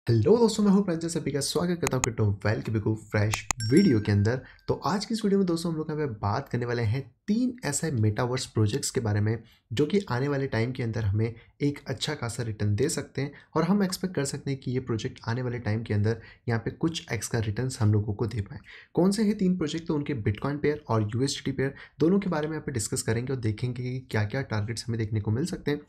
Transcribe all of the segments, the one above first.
Hello दोस्तों, मैं हूं प्रंजय। सभी का स्वागत करता हूं क्रिप्टो वेल के बिल्कुल फ्रेश वीडियो के अंदर। तो आज की इस वीडियो में दोस्तों हम लोग यहाँ पे बात करने वाले हैं तीन ऐसे मेटावर्स प्रोजेक्ट्स के बारे में जो कि आने वाले टाइम के अंदर हमें एक अच्छा खासा रिटर्न दे सकते हैं और हम एक्सपेक्ट कर सकते हैं कि ये प्रोजेक्ट आने वाले टाइम के अंदर यहाँ पे कुछ एक्स का रिटर्न हम लोगों को दे पाए। कौन से हैं तीन प्रोजेक्ट? तो उनके बिटकॉइन पेयर और यूएसडीटी पेयर दोनों के बारे में यहाँ पे डिस्कस करेंगे और देखेंगे कि क्या क्या टारगेट्स हमें देखने को मिल सकते हैं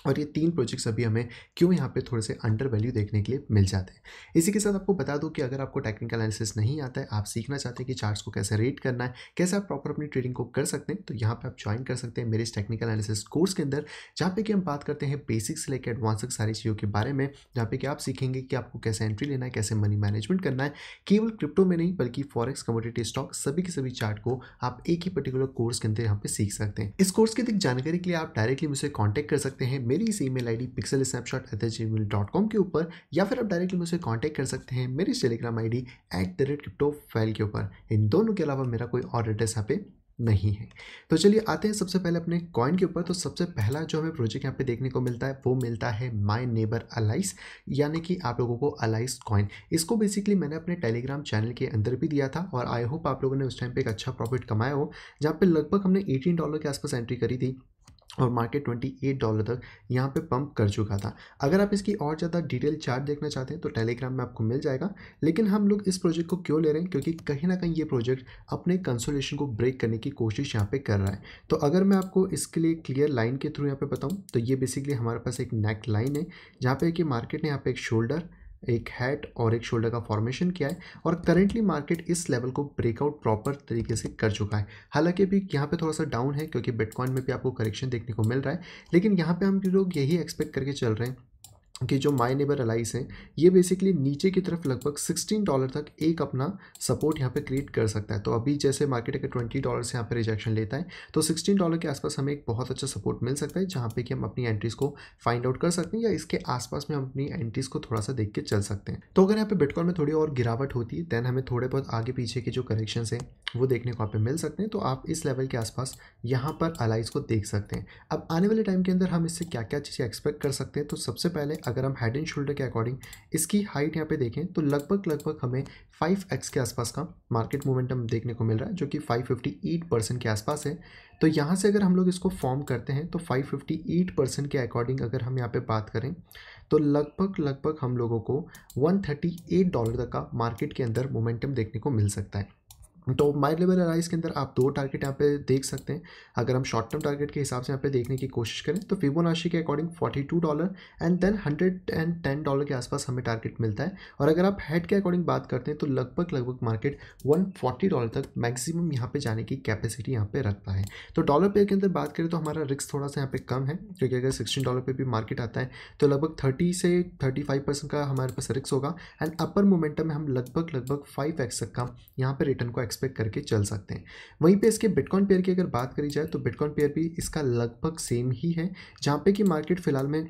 और ये तीन प्रोजेक्ट्स अभी हमें क्यों यहाँ पे थोड़े से अंडर वैल्यू देखने के लिए मिल जाते हैं। इसी के साथ आपको बता दूं कि अगर आपको टेक्निकल एनालिसिस नहीं आता है, आप सीखना चाहते हैं कि चार्ट्स को कैसे रेट करना है, कैसे आप प्रॉपर अपनी ट्रेडिंग को कर सकते हैं, तो यहाँ पे आप ज्वाइन कर सकते हैं मेरे इस टेक्निकल एनालिसिस कोर्स के अंदर, जहाँ पे कि हम बात करते हैं बेसिक्स से लेकर एडवांस तक सारी चीज़ों के बारे में, जहाँ पे कि आप सीखेंगे कि आपको कैसे एंट्री लेना है, कैसे मनी मैनेजमेंट करना है। केवल क्रिप्टो में नहीं बल्कि फॉरेक्स, कमोडिटी, स्टॉक, सभी के सभी चार्ट को आप एक ही पर्टिकुलर कोर्स के अंदर यहाँ पे सीख सकते हैं। इस कोर्स की अधिक जानकारी के लिए आप डायरेक्टली मुझसे कॉन्टैक्ट कर सकते हैं मेरी इस ईमेल आईडी pixelsnapshot@gmail.com के ऊपर, या फिर आप डायरेक्टली मुझसे कांटेक्ट कर सकते हैं मेरी टेलीग्राम आईडी @cryptofile के ऊपर। इन दोनों के अलावा मेरा कोई और एड्रेस यहाँ पे नहीं है। तो चलिए आते हैं सबसे पहले अपने कॉइन के ऊपर। तो सबसे पहला जो हमें प्रोजेक्ट यहाँ पे देखने को मिलता है वो मिलता है माय नेबर अलाइस, यानी कि आप लोगों को अलाइस कॉइन। इसको बेसिकली मैंने अपने टेलीग्राम चैनल के अंदर भी दिया था और आई होप आप लोगों ने उस टाइम पे एक अच्छा प्रॉफिट कमाया हो, जहाँ पे लगभग हमने $18 के आसपास एंट्री करी थी और मार्केट $28 तक यहाँ पे पंप कर चुका था। अगर आप इसकी और ज़्यादा डिटेल चार्ट देखना चाहते हैं तो टेलीग्राम में आपको मिल जाएगा। लेकिन हम लोग इस प्रोजेक्ट को क्यों ले रहे हैं? क्योंकि कहीं ना कहीं ये प्रोजेक्ट अपने कंसोलेशन को ब्रेक करने की कोशिश यहाँ पे कर रहा है। तो अगर मैं आपको इसके लिए क्लियर लाइन के थ्रू यहाँ पे बताऊँ तो ये बेसिकली हमारे पास एक नेक लाइन है, जहाँ पे कि मार्केट ने यहाँ पे एक शोल्डर, एक हेड और एक शोल्डर का फॉर्मेशन किया है और करंटली मार्केट इस लेवल को ब्रेकआउट प्रॉपर तरीके से कर चुका है। हालांकि अभी यहाँ पे थोड़ा सा डाउन है क्योंकि बिटकॉइन में भी आपको करेक्शन देखने को मिल रहा है, लेकिन यहाँ पे हम लोग यही एक्सपेक्ट करके चल रहे हैं कि जो माय नेबर अलाइस है ये बेसिकली नीचे की तरफ लगभग $16 तक एक अपना सपोर्ट यहाँ पे क्रिएट कर सकता है। तो अभी जैसे मार्केट अगर $20 से यहाँ पे रिजेक्शन लेता है तो $16 के आसपास हमें एक बहुत अच्छा सपोर्ट मिल सकता है, जहाँ पे कि हम अपनी एंट्रीज को फाइंड आउट कर सकते हैं या इसके आसपास में हम अपनी एंट्रीज को थोड़ा सा देख के चल सकते हैं। तो अगर यहाँ पे बिटकॉइन में थोड़ी और गिरावट होती है देन हमें थोड़े बहुत आगे पीछे के जो करेक्शन है वो देखने को यहाँ पे मिल सकते हैं। तो आप इस लेवल के आसपास यहाँ पर अलाइस को देख सकते हैं। अब आने वाले टाइम के अंदर हम इससे क्या क्या चीज़ें एक्सपेक्ट कर सकते हैं? तो सबसे पहले अगर हम हेड एंड शोल्डर के अकॉर्डिंग इसकी हाइट यहाँ पे देखें तो लगभग हमें 5x के आसपास का मार्केट मोमेंटम देखने को मिल रहा है, जो कि 558% के आसपास है। तो यहाँ से अगर हम लोग इसको फॉर्म करते हैं तो 558% के अकॉर्डिंग अगर हम यहाँ पे बात करें तो लगभग हम लोगों को $138 तक का मार्केट के अंदर मोमेंटम देखने को मिल सकता है। तो माय लेवल अलाइस के अंदर आप दो टारगेट यहाँ पे देख सकते हैं। अगर हम शॉर्ट टर्म टारगेट के हिसाब से यहाँ पे देखने की कोशिश करें तो फिबोनाची के अकॉर्डिंग $42 एंड देन $110 के आसपास हमें टारगेट मिलता है। और अगर आप हेड के अकॉर्डिंग बात करते हैं तो लगभग मार्केट $140 तक मैक्सिमम यहाँ पे जाने की कैपेसिटी यहाँ पे रखता है। तो डॉलर पेयर के अंदर बात करें तो हमारा रिस्क थोड़ा सा यहाँ पे कम है, क्योंकि अगर $16 पे भी मार्केट आता है तो लगभग 30 से 35% का हमारे पास रिस्क होगा एंड अपर मोमेंटम में हम लगभग 5x तक का यहाँ पे रिटर्न को एक्सपेक्ट करके चल सकते हैं। वहीं पे इसके बिटकॉइन पेयर की अगर बात करी जाए तो बिटकॉइन पेयर भी इसका लगभग सेम ही है, जहाँ पे कि मार्केट फिलहाल में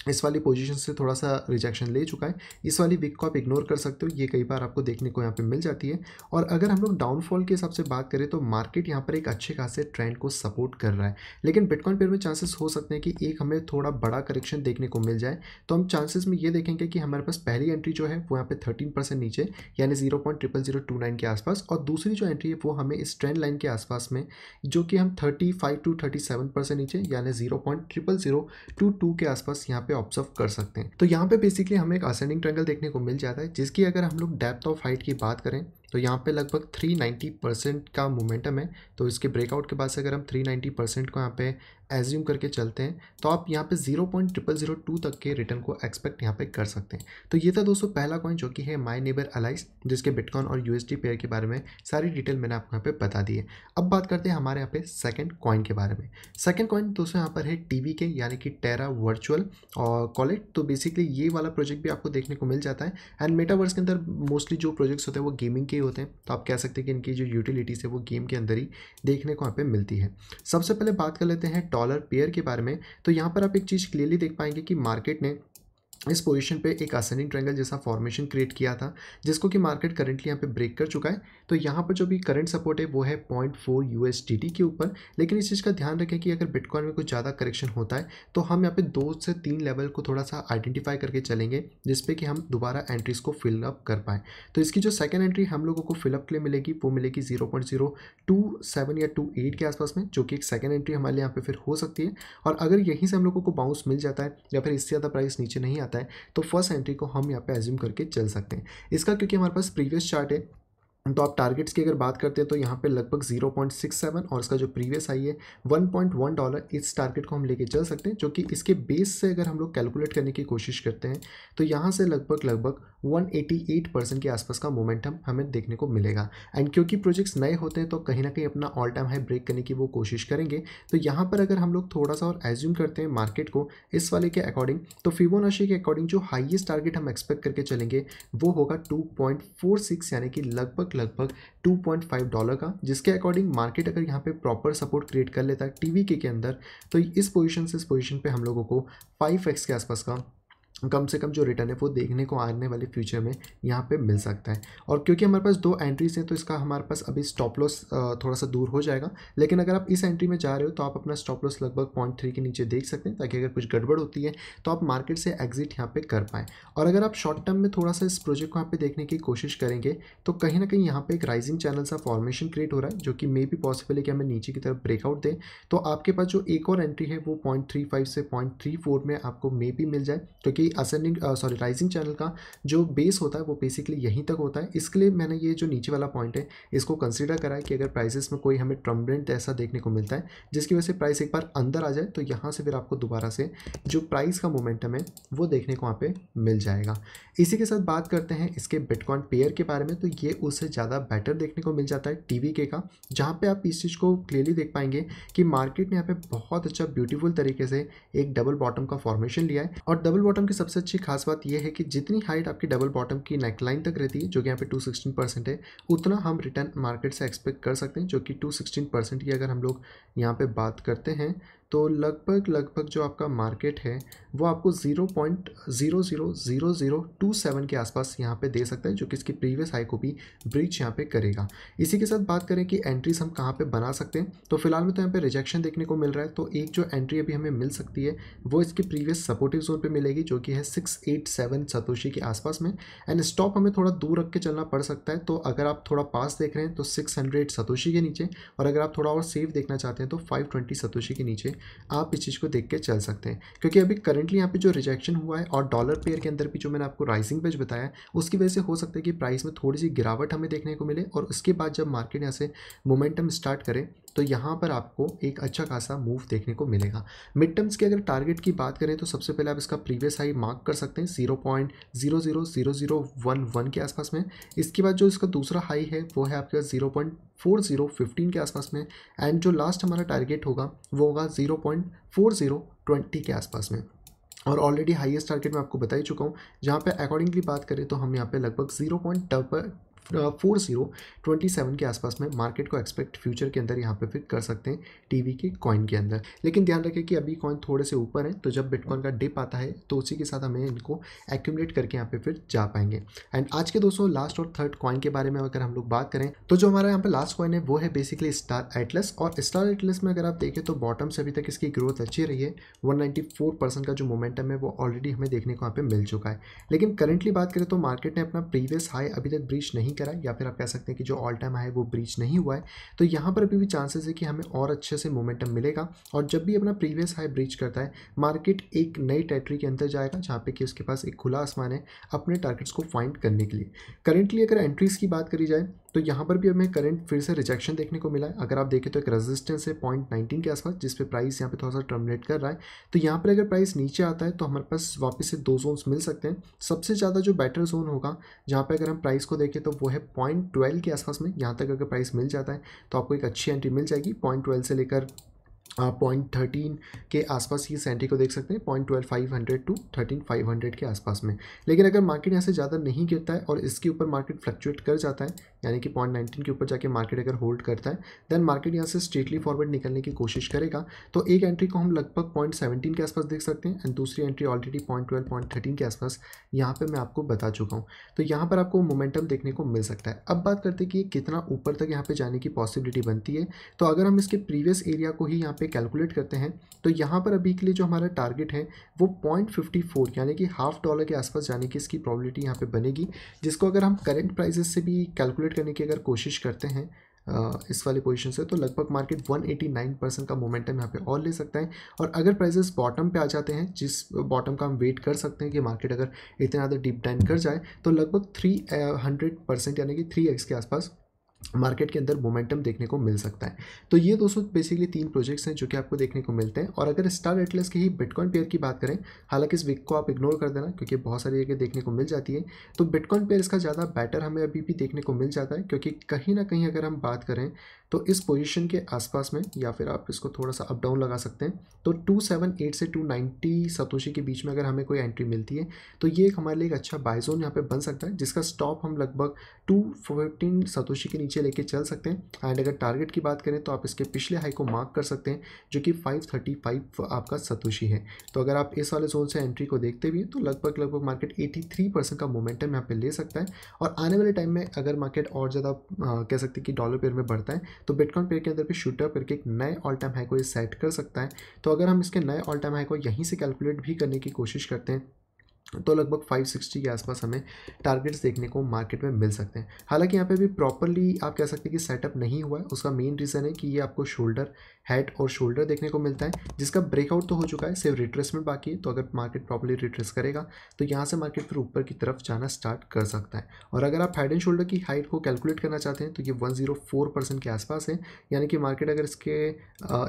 इस वाली पोजीशन से थोड़ा सा रिजेक्शन ले चुका है। इस वाली विक को आप इग्नोर कर सकते हो, ये कई बार आपको देखने को यहाँ पे मिल जाती है। और अगर हम लोग डाउनफॉल के हिसाब से बात करें तो मार्केट यहाँ पर एक अच्छे खासे ट्रेंड को सपोर्ट कर रहा है, लेकिन बिटकॉइन पेयर में चांसेस हो सकते हैं कि एक हमें थोड़ा बड़ा करेक्शन देखने को मिल जाए। तो हम चांसेस में ये देखेंगे कि हमारे पास पहली एंट्री जो है वो यहाँ पे 13% नीचे यानी 0.0029 के आसपास, और दूसरी जो एंट्री है वो हमें इस ट्रेंड लाइन के आसपास में जो कि हम 35 to 37% नीचे यानी 0.0022 के आसपास यहाँ पे ऑब्जर्व कर सकते हैं। तो यहाँ पे बेसिकली हमें एक असेंडिंग ट्रायंगल देखने को मिल जाता है, जिसकी अगर हम लोग डेप्थ ऑफ हाइट की बात करें तो यहाँ पे लगभग 390% का मोमेंटम है। तो इसके ब्रेकआउट के बाद से अगर हम 390% को यहाँ पे एज्यूम करके चलते हैं तो आप यहाँ पे 0.0002 तक के रिटर्न को एक्सपेक्ट यहाँ पे कर सकते हैं। तो ये था दोस्तों पहला कॉइन जो कि है माय नेबर अलाइस, जिसके बिटकॉइन और यूएसडी पेयर के बारे में सारी डिटेल मैंने आपको यहाँ पे बता दी है। अब बात करते हैं हमारे यहाँ पे सेकंड कॉइन के बारे में। सेकंड कॉइन दोस्तों यहाँ पर है टीवी के यानी कि टेरा वर्चुअल और कॉलेट। तो बेसिकली ये वाला प्रोजेक्ट भी आपको देखने को मिल जाता है एंड मेटावर्स के अंदर मोस्टली जो प्रोजेक्ट्स होते हैं वो गेमिंग के होते हैं। तो आप कह सकते हैं कि इनकी जो यूटिलिटीज़ है वो गेम के अंदर ही देखने को यहाँ पे मिलती है। सबसे पहले बात कर लेते हैं डॉलर पेयर के बारे में। तो यहाँ पर आप एक चीज़ क्लियरली देख पाएंगे कि मार्केट ने इस पोजीशन पे एक असेंडिंग ट्रायंगल जैसा फॉर्मेशन क्रिएट किया था, जिसको कि मार्केट करंटली यहाँ पे ब्रेक कर चुका है। तो यहाँ पर जो भी करंट सपोर्ट है वो है 0.4 USDT के ऊपर। लेकिन इस चीज़ का ध्यान रखें कि अगर बिटकॉइन में कुछ ज़्यादा करेक्शन होता है तो हम यहाँ पे 2 से 3 लेवल को थोड़ा सा आइडेंटिफाई करके चलेंगे, जिसपे कि हम दोबारा एंट्रीज को फिल अप कर पाएँ। तो इसकी जो सेकेंड एंट्री हम लोगों को फिलअप के लिए मिलेगी वो मिलेगी 0.027 या 28 के आसपास में, जो कि एक सेकेंड एंट्री हमारे यहाँ पे फिर हो सकती है। और अगर यहीं से हम लोगों को बाउंस मिल जाता है या फिर इससे ज़्यादा प्राइस नीचे नहीं आता है तो फर्स्ट एंट्री को हम यहाँ पे एज्यूम करके चल सकते हैं। इसका क्योंकि हमारे पास प्रीवियस चार्ट है, तो आप टारगेट्स की अगर बात करते हैं तो यहाँ पे लगभग 0.67 और इसका जो प्रीवियस आई है $1.1, इस टारगेट को हम लेके चल सकते हैं, जो कि इसके बेस से अगर हम लोग कैलकुलेट करने की कोशिश करते हैं तो यहाँ से लगभग 188% के आसपास का मोमेंटम हमें देखने को मिलेगा। एंड क्योंकि प्रोजेक्ट्स नए होते हैं तो कहीं ना कहीं अपना ऑल टाइम हाई ब्रेक करने की वो कोशिश करेंगे। तो यहाँ पर अगर हम लोग थोड़ा सा और एज्यूम करते हैं मार्केट को इस वाले के अकॉर्डिंग, तो फिबोनाची के अकॉर्डिंग जो हाईएस्ट टारगेट हम एक्सपेक्ट करके चलेंगे वो होगा 2.46 यानी कि लगभग $2.5 का, जिसके अकॉर्डिंग मार्केट अगर यहाँ पे प्रॉपर सपोर्ट क्रिएट कर लेता है TVK के अंदर तो इस पोजीशन से इस पोजीशन पे हम लोगों को 5x के आसपास का कम से कम जो रिटर्न है वो देखने को आने वाले फ्यूचर में यहाँ पे मिल सकता है। और क्योंकि हमारे पास 2 एंट्रीज हैं तो इसका हमारे पास अभी स्टॉप लॉस थोड़ा सा दूर हो जाएगा। लेकिन अगर आप इस एंट्री में जा रहे हो तो आप अपना स्टॉप लॉस लगभग 0.3 के नीचे देख सकते हैं, ताकि अगर कुछ गड़बड़ होती है तो आप मार्केट से एग्जिट यहाँ पे कर पाएँ। और अगर आप शॉर्ट टर्म में थोड़ा सा इस प्रोजेक्ट को यहाँ पे देखने की कोशिश करेंगे तो कहीं ना कहीं यहाँ पे एक राइजिंग चैनल सा फॉर्मेशन क्रिएट हो रहा है, जो कि मे भी पॉसिबल है कि हमें नीचे की तरफ ब्रेकआउट दें। तो आपके पास जो एक और एंट्री है वो 0.35 से 0.34 में आपको मे भी मिल जाए, क्योंकि असेंडिंग राइजिंग चैनल का जो बेस होता है वो बेसिकली यहीं तक होता है। इसके लिए मैंने ये जो नीचे वाला पॉइंट है इसको कंसीडर करा है कि अगर प्राइसेस में कोई हमें ट्रम्बलेंट ऐसा देखने को मिलता है जिसकी वजह से प्राइस एक बार अंदर आ जाए तो यहाँ से फिर आपको दोबारा से जो प्राइस का मोमेंटम है वो देखने को वहाँ पे मिल जाएगा। इसी के साथ बात करते हैं इसके बिटकॉइन पेयर के बारे में, तो ये उससे ज़्यादा बेटर देखने को मिल जाता है TVK का, जहाँ पे आप इस चीज़ को क्लियरली देख पाएंगे कि मार्केट ने यहाँ पे बहुत अच्छा ब्यूटीफुल तरीके से एक डबल बॉटम का फॉर्मेशन लिया है। और डबल बॉटम की सबसे अच्छी खास बात यह है कि जितनी हाइट आपकी डबल बॉटम की नेकलाइन तक रहती है, जो कि यहाँ पे 216% है, उतना हम रिटर्न मार्केट से एक्सपेक्ट कर सकते हैं, जो कि 216% की अगर हम लोग यहाँ पे बात करते हैं तो लगभग जो आपका मार्केट है वो आपको 0.000027 के आसपास यहाँ पे दे सकता है, जो कि इसकी प्रीवियस हाई को भी ब्रीच यहाँ पे करेगा। इसी के साथ बात करें कि एंट्रीज हम कहाँ पे बना सकते हैं, तो फिलहाल में तो यहाँ पे रिजेक्शन देखने को मिल रहा है। तो एक जो एंट्री अभी हमें मिल सकती है वो इसकी प्रीवियस सपोर्टिव जोन पे मिलेगी, जो कि है 687 सतोशी के आसपास में। एंड स्टॉप हमें थोड़ा दूर रख के चलना पड़ सकता है, तो अगर आप थोड़ा पास देख रहे हैं तो 600 सतोशी के नीचे, और अगर आप थोड़ा और सेफ देखना चाहते हैं तो 520 सतोशी के नीचे आप इस चीज़ को देख के चल सकते हैं। क्योंकि अभी करंटली यहाँ पे जो रिजेक्शन हुआ है और डॉलर पेयर के अंदर भी जो मैंने आपको राइजिंग पेज बताया उसकी वजह से हो सकता है कि प्राइस में थोड़ी सी गिरावट हमें देखने को मिले, और उसके बाद जब मार्केट यहाँ से मोमेंटम स्टार्ट करे तो यहाँ पर आपको एक अच्छा खासा मूव देखने को मिलेगा। मिड टर्म्स के अगर टारगेट की बात करें तो सबसे पहले आप इसका प्रीवियस हाई मार्क कर सकते हैं 0.000011 के आसपास में। इसके बाद जो इसका दूसरा हाई है वो है आपके पास 0.4015 के आसपास में। एंड जो लास्ट हमारा टारगेट होगा वो होगा 0.4020 के आसपास में। और ऑलरेडी हाईएस्ट टारगेट मैं आपको बता ही चुका हूँ, जहाँ पे अकॉर्डिंगली बात करें तो हम यहाँ पे लगभग 0.4027 के आसपास में मार्केट को एक्सपेक्ट फ्यूचर के अंदर यहाँ पे फिर कर सकते हैं TVK कॉइन के अंदर। लेकिन ध्यान रखें कि अभी कॉइन थोड़े से ऊपर है, तो जब बिटकॉइन का डिप आता है तो उसी के साथ हमें इनको एक्यूमुलेट करके यहाँ पे फिर जा पाएंगे। एंड आज के दोस्तों लास्ट और थर्ड कॉइन के बारे में अगर हम लोग बात करें तो जो हमारा यहाँ पे लास्ट कॉइन है वो है बेसिकली स्टार एटलस। और स्टार एटलस में अगर आप देखें तो बॉटम से अभी तक इसकी ग्रोथ अच्छी रही है, 194% का जो मोमेंटम है वो ऑलरेडी हमें देखने को यहाँ पे मिल चुका है। लेकिन करंटली बात करें तो मार्केट ने अपना प्रीवियस हाई अभी तक ब्रीच नहीं करा, या फिर आप कह सकते हैं कि जो ऑल टाइम हाई वो ब्रीच नहीं हुआ है। तो यहाँ पर अभी भी चांसेस है कि हमें और अच्छे से मोमेंटम मिलेगा, और जब भी अपना प्रीवियस हाई ब्रीच करता है मार्केट एक नई टेरिटरी के अंदर जाएगा, जहाँ पे कि उसके पास एक खुला आसमान है अपने टारगेट्स को फाइंड करने के लिए। करेंटली अगर एंट्रीज की बात करी जाए तो यहाँ पर भी हमें करंट फिर से रिजेक्शन देखने को मिला है। अगर आप देखें तो एक रेजिस्टेंस है 0.19 के आसपास, जिस पे प्राइस यहाँ पे थोड़ा सा टर्मिनेट कर रहा है। तो यहाँ पर अगर प्राइस नीचे आता है तो हमारे पास वापस से 2 जोन्स मिल सकते हैं। सबसे ज़्यादा जो बेटर जोन होगा जहाँ पे अगर हम प्राइस को देखें तो वो है 0.12 के आसपास में। यहाँ तक अगर प्राइस मिल जाता है तो आपको एक अच्छी एंट्री मिल जाएगी 0.12 से लेकर आप 0.13 के आसपास की इस एंट्री को देख सकते हैं, 0.12500 टू 13500 के आसपास में। लेकिन अगर मार्केट यहाँ से ज़्यादा नहीं गिरता है और इसके ऊपर मार्केट फ्लक्चुएट कर जाता है, यानी कि 0.19 के ऊपर जाके मार्केट अगर होल्ड करता है, देन मार्केट यहाँ से स्ट्रेटली फॉरवर्ड निकलने की कोशिश करेगा। तो एक एंट्री को हम लगभग 0.17 के आसपास देख सकते हैं एंड दूसरी एंट्री ऑलरेडी 0.12 0.13 के आसपास यहाँ पर मैं आपको बता चुका हूँ। तो यहाँ पर आपको मोमेंटम देखने को मिल सकता है। अब बात करते हैं कि ये कितना ऊपर तक यहाँ पर जाने की पॉसिबिलिटी बनती है। तो अगर हम इसके प्रीवियस एरिया को ही यहाँ पे कैलकुलेट करते हैं, तो यहाँ पर अभी के लिए जो हमारा टारगेट है वो 0.54 यानी कि $0.5 के आसपास जाने की इसकी प्रोबेबिलिटी यहाँ पे बनेगी, जिसको अगर हम करंट प्राइसेस से भी कैलकुलेट करने की अगर कोशिश करते हैं इस वाली पोजीशन से, तो लगभग मार्केट 189% का मोमेंटम यहाँ पे और ले सकता है। और अगर प्राइसेस बॉटम पे आ जाते हैं, जिस बॉटम का हम वेट कर सकते हैं कि मार्केट अगर इतना ज़्यादा डीप डाउन कर जाए, तो लगभग 300% यानी कि 3x के आसपास मार्केट के अंदर मोमेंटम देखने को मिल सकता है। तो ये दोस्तों बेसिकली 3 प्रोजेक्ट्स हैं जो कि आपको देखने को मिलते हैं। और अगर स्टार एटलस की ही बिटकॉइन पेयर की बात करें, हालांकि इस वीक को आप इग्नोर कर देना क्योंकि बहुत सारी जगह देखने को मिल जाती है, तो बिटकॉइन पेयर इसका ज़्यादा बेटर हमें अभी भी देखने को मिल जाता है, क्योंकि कहीं ना कहीं अगर हम बात करें तो इस पोजीशन के आसपास में, या फिर आप इसको थोड़ा सा अप डाउन लगा सकते हैं, तो 278 से 290 सतोशी के बीच में अगर हमें कोई एंट्री मिलती है, तो ये एक हमारे लिए एक अच्छा बाय जोन यहाँ पे बन सकता है, जिसका स्टॉप हम लगभग 215 सतोशी के नीचे लेके चल सकते हैं। एंड अगर टारगेट की बात करें तो आप इसके पिछले हाई को मार्क कर सकते हैं, जो कि 535 आपका सतोशी है। तो अगर आप इस वाले जोन से एंट्री को देखते भी हैं, तो लगभग मार्केट 83% का मोमेंटम यहाँ पे ले सकता है। और आने वाले टाइम में अगर मार्केट और ज़्यादा कह सकते हैं कि डॉलर पेयर में बढ़ता है, तो बिटकॉइन पेयर के अंदर भी शूट अप करके एक नए ऑल टाइम हाई को ये सेट कर सकता है। तो अगर हम इसके नए ऑल टाइम हाई को यहीं से कैलकुलेट भी करने की कोशिश करते हैं, तो लगभग 560 के आसपास हमें टारगेट्स देखने को मार्केट में मिल सकते हैं। हालांकि यहाँ पे भी प्रॉपरली आप कह सकते हैं कि सेटअप नहीं हुआ है। उसका मेन रीज़न है कि ये आपको शोल्डर, हेड और शोल्डर देखने को मिलता है, जिसका ब्रेकआउट तो हो चुका है, सिर्फ रिट्रेसमेंट बाकी है। तो अगर मार्केट प्रॉपरली रिट्रेस करेगा तो यहाँ से मार्केट फिर ऊपर की तरफ जाना स्टार्ट कर सकता है। और अगर आप हेड एंड शोल्डर की हाइट को कैलकुलेट करना चाहते हैं, तो ये 104% के आसपास है, यानी कि मार्केट अगर इसके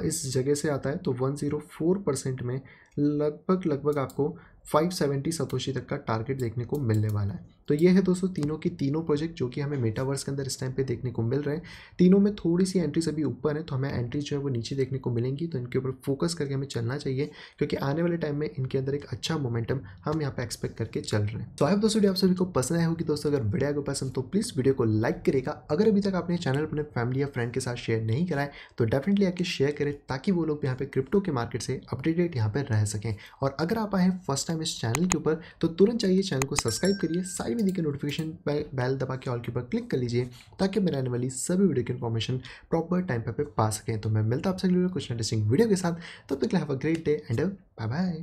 इस जगह से आता है तो 104% में लगभग आपको 570 सतोशी तक का टारगेट देखने को मिलने वाला है। तो ये है दोस्तों तीनों की तीनों प्रोजेक्ट जो कि हमें मेटावर्स के अंदर इस टाइम पे देखने को मिल रहे हैं। तीनों में थोड़ी सी एंट्रीज अभी ऊपर है, तो हमें एंट्री जो है वो नीचे देखने को मिलेंगी। तो इनके ऊपर फोकस करके हमें चलना चाहिए, क्योंकि आने वाले टाइम में इनके अंदर एक अच्छा मोमेंटम हम यहाँ पे एक्सपेक्ट करके चल रहे हैं। तो आई होप दोस्तों वीडियो आप सभी को पसंद आया होगी। दोस्तों अगर वीडियो को पसंद तो प्लीज़ वीडियो को लाइक करेगा। अगर अभी तक आपने चैनल अपने फैमिली या फ्रेंड के साथ शेयर नहीं करा है, तो डेफिनेटली आके शेयर करें, ताकि वो लोग यहाँ पे क्रिप्टो के मार्केट से अपडेटेड यहाँ पे रह सकें। और अगर आप आए फर्स्ट टाइम इस चैनल के ऊपर, तो तुरंत चाहिए चैनल को सब्सक्राइब करिए, साइड में दिखे नोटिफिकेशन बेल दबा के ऑल के ऊपर क्लिक कर लीजिए, ताकि मेरे आने वाली सभी वीडियो की इन्फॉर्मेशन प्रॉपर टाइम पे पा सकें। तो मैं मिलता आपसे कुछ इंटरेस्टिंग वीडियो के साथ, तब तक have a great day and bye bye.